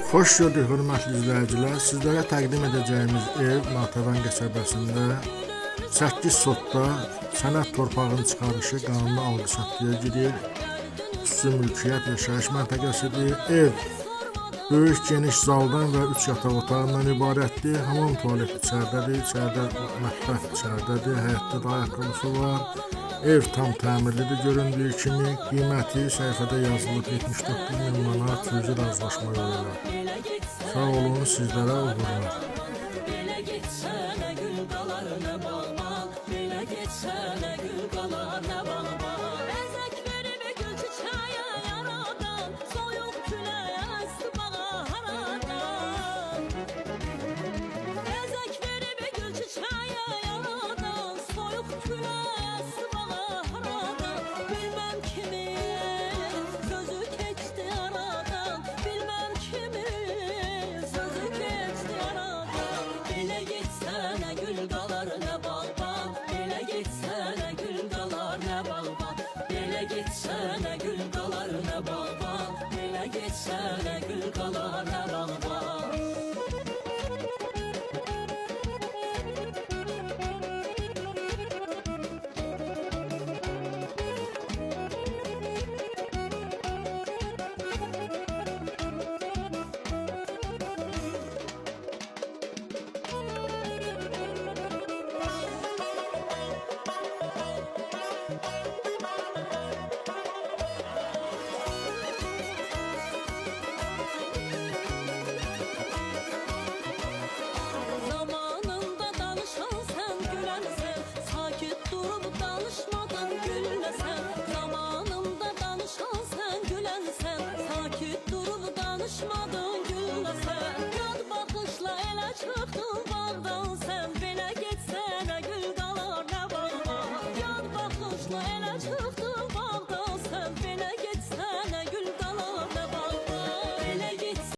Xoş gördük hörmətli izləyicilər. Sizlərə təqdim edəcəyimiz ev Natəvan qəsəbəsində 8 sotda sənəd torpağın çıxarışı qanuni alqı-satqıya girir. Xüsusi mülkiyyət yaşayış məntəqəsidir. Ev böyük geniş zaldan və 3 yataq otağından ibarətdir. Hamam tualet içəridədir. İçəridə mətbəx içəridədir. Həyətdə də ayaqqabısı var. Ev tam təmirlidir göründüyü kimi. Qiyməti səhifədə yazılıb 79.000 manat sözü razılaşma yolu ilə. Sağ olun, sizlərə uğurlar. Belə geçsənə gül qalar nə balbal, belə geçsənə gül qalar nə balbal. Əzək verib gül çiçəyə yaradan, soyuq küləyə əsdi bağa haradan. Əzək verib gül çiçəyə yaradan, soyuq küləyə əsdi bağa haradan. Bilməm kimin sözü keçdi aradan, bilməm kimin sözü keçdi aradan. Belə geçsənə gül qalar nə balbal, belə geçsənə gül qalar nə balbal. Belə geçsənə gül qalar nə balbal, belə geçsənə gül qalar nə balbal. Zamanında danışan sen gülensen, sakit durup danışmadan gülmesen. Zamanında danışan sen gülensen, sakit durup danışmadan gülmesen.